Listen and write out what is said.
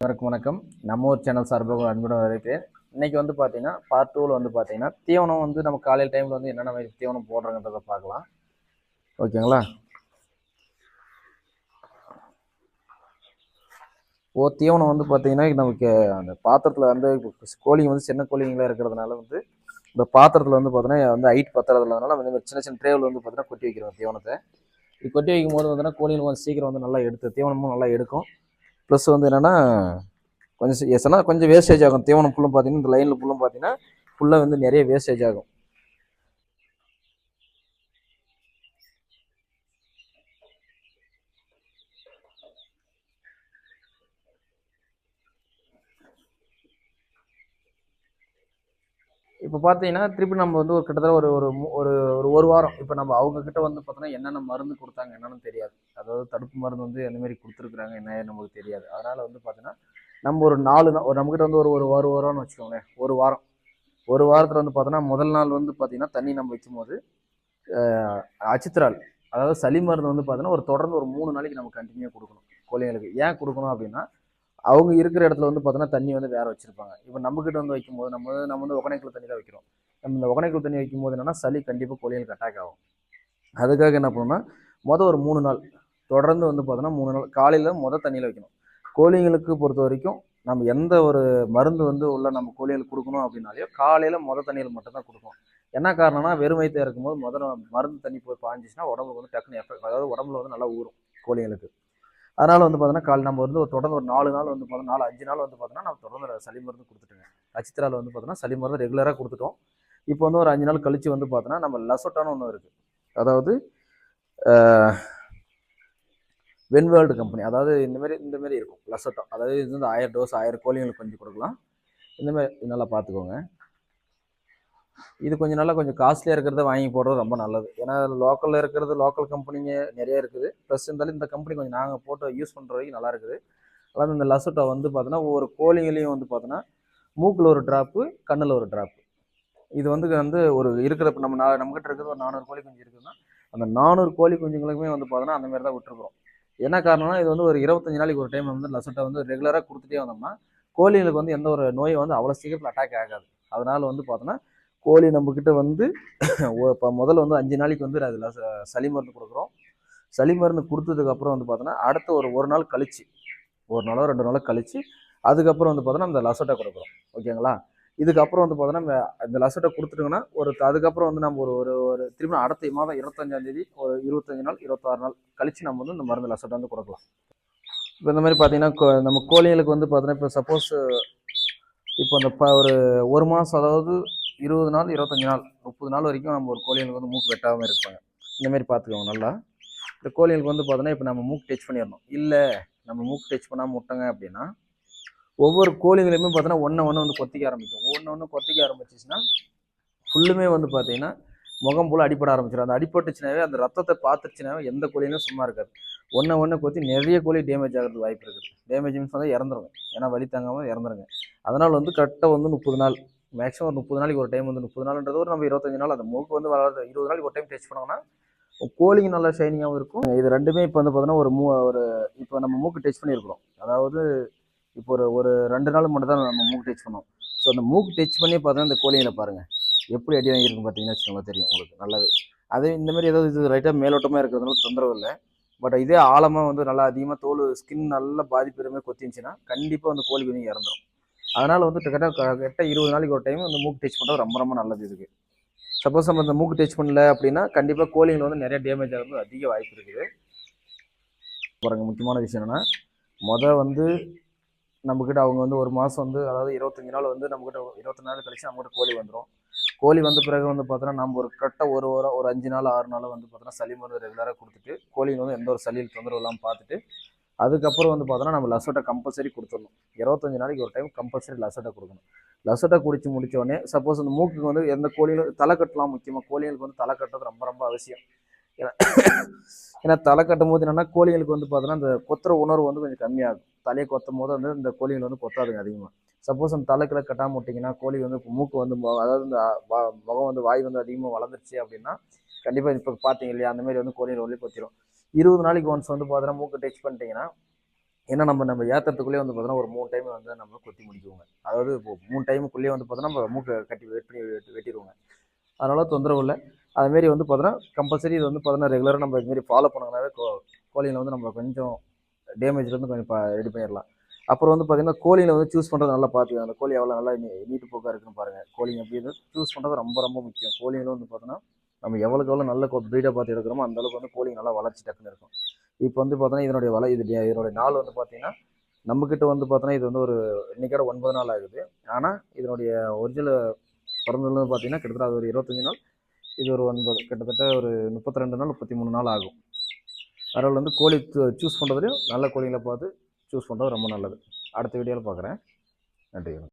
அனைவருக்கும் வணக்கம். நம்ம ஊர் சேனல் சார்பாக அன்புடன் வரவேற்கிறேன். இன்னைக்கு வந்து பார்த்தீங்கன்னா பார்ட் 2ல வந்து பார்த்தீங்கன்னா தீவனம் வந்து நம்ம காலையில் டைமில் வந்து என்னென்ன மாதிரி தீவனம் போடுறோங்கிறத பார்க்கலாம். ஓகேங்களா? தீவனம் வந்து பார்த்தீங்கன்னா நமக்கு அந்த பாத்திரத்தில் வந்து கோழிங்க வந்து சின்ன கோழிங்களாக இருக்கிறதுனால வந்து இந்த பாத்திரத்தில் வந்து பார்த்தீங்கன்னா வந்து ஹைட் பத்துறதுனால வந்து சின்ன சின்ன ட்ரேவில் வந்து பார்த்தீங்கன்னா கொட்டி வைக்கிறோம் தீவனத்தை. இது கொட்டி வைக்கும் போது பார்த்தீங்கன்னா கோழிகள் வந்து சீக்கிரம் வந்து நல்லா எடுத்து தீவனமும் நல்லா எடுக்கும். ப்ளஸ் வந்து என்னென்னா கொஞ்சம் வேஸ்டேஜ் ஆகும். தீவனம் ஃபுல்லும் பார்த்தீங்கன்னா இந்த லைனில் ஃபுல்லும் பார்த்தீங்கன்னா ஃபுல்லாக வந்து நிறைய வேஸ்டேஜ் ஆகும். இப்போ பார்த்தீங்கன்னா திருப்பி நம்ம வந்து ஒரு கிட்டத்தட்ட ஒரு ஒரு ஒரு ஒரு வாரம் இப்போ நம்ம அவங்கக்கிட்ட வந்து பார்த்தோன்னா என்னென்ன மருந்து கொடுத்தாங்க என்னன்னு தெரியாது. அதாவது தடுப்பு மருந்து வந்து எந்த மாதிரி கொடுத்துருக்குறாங்க என்ன நமக்கு தெரியாது. அதனால் வந்து பார்த்தீங்கன்னா நம்ம ஒரு 4 நாள் ஒரு நம்மக்கிட்ட வந்து ஒரு ஒரு வாரம்னு வச்சுக்கோங்களேன். ஒரு வாரத்தில் வந்து பார்த்தோன்னா முதல் நாள் வந்து பார்த்தீங்கன்னா தண்ணி நம்ம வைக்கும்போது அச்சித்ரால் அதாவது சளி மருந்து வந்து பார்த்தீங்கன்னா ஒரு தொடர்ந்து ஒரு 3 நாளைக்கு நம்ம கண்டினியூ கொடுக்கணும் கோழிங்களுக்கு. ஏன் கொடுக்கணும் அப்படின்னா அவங்க இருக்கிற இடத்துல வந்து பார்த்தோன்னா தண்ணி வந்து வேற வச்சிருப்பாங்க. இப்போ நம்மக்கிட்ட வந்து வைக்கும்போது நம்ம வந்து ஒகனைக்குள்ள தண்ணி தான் வைக்கிறோம். நம்ம இந்த ஒகனைக்குள்ள தண்ணி வைக்கும்போது என்னன்னா சளி கண்டிப்பாக கோழிகளுக்கு அட்டாக் ஆகும். அதுக்காக என்ன பண்ணணும்னா ஒரு 3 நாள் தொடர்ந்து வந்து பார்த்தோன்னா 3 நாள் காலையில் தண்ணியில் வைக்கணும். கோழிங்களுக்கு பொறுத்த வரைக்கும் நம்ம எந்த ஒரு மருந்து வந்து உள்ள நம்ம கோழிகளுக்கு கொடுக்கணும் அப்படின்னாலே காலையில் தண்ணியில் மட்டும்தான் கொடுக்கணும். என்ன காரணம்னா வெறும் வயிற்று இருக்கும்போது மருந்து தண்ணி போய் பாஞ்சிச்சுன்னா உடம்புக்கு வந்து டக்குனு எஃபெக்ட், அதாவது உடம்புல வந்து நல்லா ஊறும் கோழிகளுக்கு. அதனால் வந்து பார்த்தோன்னா நம்ம வந்து தொடர்ந்து ஒரு 4 நாள் வந்து பார்த்தோன்னா 5 நாள் வந்து பார்த்தோன்னா நம்ம தொடர்ந்து சளி மருந்து கொடுத்துட்டுங்க. அச்சித்ரால் வந்து பார்த்தோன்னா சளி மருந்து ரெகுலராக கொடுத்துட்டோம். இப்போ வந்து ஒரு 5 நாள் கழிச்சு வந்து பார்த்தோன்னா நம்ம லசோட்டான்னு ஒன்று இருக்குது. அதாவது வென்வேர்ல்டு கம்பெனி, அதாவது இந்த மாதிரி இருக்கும் லசோட்டா. அதாவது இது வந்து 1000 டோஸ் 1000 கோழிங்களுக்கு கொஞ்சம் கொடுக்கலாம். இந்த மாதிரி நல்லா பார்த்துக்கோங்க. இது கொஞ்சம் காஸ்ட்லியாக இருக்கிறத வாங்கி போடுறது ரொம்ப நல்லது. ஏன்னா லோக்கலில் இருக்கிறது லோக்கல் கம்பெனிங்க நிறைய இருக்குது. ப்ளஸ் இருந்தாலும் இந்த கம்பெனி கொஞ்சம் நாங்கள் போட்டு யூஸ் பண்ணுற வரைக்கும் நல்லா இருக்குது. அதாவது இந்த லசோட்டா வந்து பார்த்தோன்னா ஒவ்வொரு கோழிங்களையும் வந்து பார்த்தோன்னா மூக்கில் ஒரு ட்ராப்பு, கண்ணில் ஒரு ட்ராப்பு. இது வந்து ஒரு இருக்கிற நம்மகிட்ட இருக்கிறது ஒரு 400 கோழி குஞ்சு இருக்குதுன்னா அந்த 400 கோழி குஞ்சுங்களுக்குமே வந்து பார்த்தோன்னா அந்த மாதிரி தான் விட்டுருக்குறோம். என்ன காரணம்னா இது வந்து ஒரு 25 நாளைக்கு ஒரு டைம் வந்து லசோட்டா வந்து ரெகுலராக கொடுத்துட்டே வந்தோம்னா கோழிகளுக்கு வந்து எந்த ஒரு நோய் வந்து அவ்வளோ சீக்கிரத்தில் அட்டாக் ஆகாது. அதனால வந்து பார்த்தோன்னா கோழி நம்மக்கிட்ட வந்து இப்போ முதல்ல வந்து 5 நாளைக்கு வந்து அதில் சளி மருந்து கொடுக்குறோம். சளி மருந்து கொடுத்ததுக்கப்புறம் வந்து பார்த்தோன்னா அடுத்த ஒரு நாள் கழிச்சு, ஒரு நாளோ 2 நாளோ கழிச்சு அதுக்கப்புறம் வந்து பார்த்தோன்னா அந்த லசோட்டா கொடுக்குறோம். ஓகேங்களா? இதுக்கப்புறம் வந்து பார்த்தோன்னா இந்த லசோட்டா கொடுத்துட்டோங்கன்னா அதுக்கப்புறம் வந்து நம்ம ஒரு திரும்ப அடுத்த மாதம் 25ஆம் தேதி ஒரு 25 நாள் 26 நாள் கழிச்சு நம்ம வந்து இந்த மருந்து லசோட்டா வந்து கொடுக்கலாம். இப்போ இந்த மாதிரி பார்த்தீங்கன்னா நம்ம கோழிகளுக்கு வந்து பார்த்தோன்னா இப்போ சப்போஸ் இப்போ அந்த ஒரு மாதம், அதாவது 20 நாள் 25 நாள் 30 நாள் வரைக்கும் நம்ம ஒரு கோழிகளுக்கு வந்து மூக்கு வெட்டாமல் இருப்பாங்க. இந்த மாதிரி பார்த்துக்கோங்க நல்லா. இந்த கோழிகளுக்கு வந்து பார்த்தோன்னா இப்போ நம்ம மூக்கு டச் பண்ணிடணும். இல்லை நம்ம மூக்கு டச் பண்ணாமல் விட்டோங்க அப்படின்னா ஒவ்வொரு கோழிகளையுமே பார்த்தோன்னா ஒன்று வந்து கொத்திக்க ஆரம்பிக்கும். ஒன்று கொத்திக்க ஆரம்பிச்சிச்சுன்னா ஃபுல்லுமே வந்து பார்த்தீங்கன்னா முகம் போல் அடிப்பட ஆரம்பிச்சிடும். அந்த அடிப்பட்டுச்சுனாவே அந்த ரத்தத்தை பார்த்துருச்சுனாவே எந்த கோழியும் சும்மா இருக்காது. ஒன்று கொத்தி நிறைய கோழி டேமேஜ் ஆகிறதுக்கு வாய்ப்பு இருக்குது. டேமேஜ் மீன்ஸ் வந்து இறந்துருங்க. ஏன்னா வலி தாங்காமல் இறந்துருங்க. அதனால் வந்து கரெக்டாக வந்து 30 நாள், மேக்ஸிமம் ஒரு 30 நாளைக்கு ஒரு டைம் வந்து 30 நாள்ன்றது ஒரு நம்ம 25 நாள் அந்த மூக்கு வந்து 20 நாளைக்கு ஒரு டைம் டச் பண்ணோம்னா கோழிங்க நல்லா ஷைனிங்காகவும் இருக்கும். இது ரெண்டுமே இப்போ வந்து பார்த்தோன்னா ஒரு இப்போ நம்ம மூக்கு டச் பண்ணியிருக்கிறோம். அதாவது இப்போ ஒரு 2 நாள் மட்டும் தான் நம்ம மூக்கு டச் பண்ணோம். ஸோ அந்த மூக்கு டச் பண்ணி பார்த்தோன்னா இந்த கோழிகளை பாருங்கள் எப்படி அடி வாங்கியிருக்குன்னு பார்த்தீங்கன்னா வச்சுக்கோங்களேன், தெரியும் உங்களுக்கு நல்லாவே. அதே இந்த மாதிரி ஏதாவது இது ரைட்டாக மேலோட்டமாக இருக்கிறதுனால தொந்தரவு இல்லை. பட் இதே ஆழமாக வந்து நல்லா அதிகமாக தோல் ஸ்கின் நல்லா பாதிப்பு கொத்திருந்துச்சுன்னா கண்டிப்பாக வந்து கோழி கொஞ்சம் இறந்துடும். அதனால் வந்து கரெக்டாக 20 நாளைக்கு ஒரு டைம் வந்து மூக்கு டச் பண்ணுறது ரொம்ப ரொம்ப நல்லது. இதுக்கு சப்போஸ் நம்ம இந்த மூக்கு டச் பண்ணல அப்படின்னா கண்டிப்பாக கோழிகள் வந்து நிறைய டேமேஜ் ஆகிறது அதிக வாய்ப்பு இருக்குது. பாருங்க, முக்கியமான விஷயம் என்னன்னா வந்து நம்மக்கிட்ட அவங்க வந்து ஒரு மாதம் வந்து, அதாவது 25 நாள் வந்து நம்மக்கிட்ட 20 நாள் கழிச்சு நம்மகிட்ட கோழி வந்துடும். கோழி வந்த பிறகு வந்து பார்த்தோன்னா நம்ம ஒரு கரெக்டாக ஒரு வாரம் ஒரு 5 நாள் 6 நாள் வந்து பார்த்தோன்னா சளி மருந்து ரெகுலராக கொடுத்துட்டு கோழிங்க வந்து எந்த ஒரு சளியில் தொந்தரவு இல்லாமல் பார்த்துட்டு அதுக்கப்புறம் வந்து பார்த்தோன்னா நம்ம லசோட்டா கம்பல்சரி கொடுத்துடணும். 25 நாளைக்கு ஒரு டைம் கம்பல்சரி லசோட்டா கொடுக்கணும். லசோட்டா குடிச்சு முடித்தோடனே சப்போஸ் அந்த மூக்குக்கு வந்து எந்த கோழிகளும் தலை கட்டலாம். முக்கியமாக கோழிகளுக்கு வந்து தலை கட்டுறது ரொம்ப ரொம்ப அவசியம். ஏன்னா தலை கட்டும் போது என்னென்னா கோழிகளுக்கு வந்து பார்த்தோன்னா அந்த கொத்துற உணர்வு வந்து கொஞ்சம் கம்மியாகும். தலையை கொத்தும் போது வந்து இந்த கோழிகள் வந்து கொத்தாதுங்க அதிகமாக. சப்போஸ் அந்த தலைக்கில கட்டாமல் விட்டிங்கன்னா கோழி வந்து மூக்கு வந்து, அதாவது இந்த முகம் வந்து வாய் வந்து அதிகமாக வளர்ந்துருச்சு அப்படின்னா கண்டிப்பாக இப்போ பார்த்தீங்க இல்லையா அந்த மாதிரி வந்து கோழிகள் ஒளி கொத்திடும். 20 நாளைக்கு ஒன்ஸ் வந்து பார்த்தோன்னா மூக்கு டச் பண்ணிட்டீங்கன்னா ஏன்னா நம்ம ஏற்றுறதுக்குள்ளேயே வந்து பார்த்தோன்னா ஒரு 3 டைம் வந்து நம்ம கொத்தி முடிக்குவோங்க. அதாவது இப்போ 3 டைமுக்குள்ளேயே வந்து பார்த்தோன்னா நம்ம மூக்கை கட்டி வெட்டிடுவோங்க. அதனால தொந்தரவு இல்லை. அதுமாரி வந்து பார்த்தோன்னா கம்பல்சரி இது வந்து பார்த்தோன்னா ரெகுலராக நம்ம இதுமாரி ஃபாலோ பண்ணோம்னாவே கோழிகளை வந்து நம்ம கொஞ்சம் டேமேஜ்லேருந்து கொஞ்சம் ரெடி பண்ணிடலாம். அப்புறம் வந்து பார்த்தீங்கன்னா கோழிகளை வந்து சூஸ் பண்ணுறது நல்லா பார்த்துக்கோங்க. அந்த கோழி எவ்வளோ நல்லா நீட்டு போக்காக இருக்குன்னு பாருங்கள். கோழிங்க எப்படி சூஸ் பண்ணுறது ரொம்ப ரொம்ப முக்கியம். கோழிகளும் வந்து பார்த்தோன்னா நம்ம எவ்வளோக்கு எவ்வளோ நல்ல ப்ரீடாக பார்த்து எடுக்கிறோமோ அந்த அளவுக்கு வந்து கோழிங்க நல்லா வளர்ச்சி டக்குன்னு இருக்கும். இப்போ வந்து பார்த்தோன்னா இதனுடைய நாள் வந்து பார்த்தீங்கன்னா நம்மக்கிட்ட வந்து பார்த்தோன்னா இது வந்து ஒரு இன்னைக்கோட 9 நாள் ஆகுது. ஆனால் இதனுடைய ஒரிஜினல் பிறந்ததுலேருந்து பார்த்தீங்கன்னா கிட்டத்தட்ட அது ஒரு 25 நாள். இது ஒரு 9 கிட்டத்தட்ட ஒரு 32 நாள் 33 நாள் ஆகும். அதனால் வந்து கோழி சூஸ் பண்ணுறதுலையும் நல்ல கோழிகளை பார்த்து சூஸ் பண்ணுறது ரொம்ப நல்லது. அடுத்த வீடியோவில் பார்க்குறேன். நன்றி.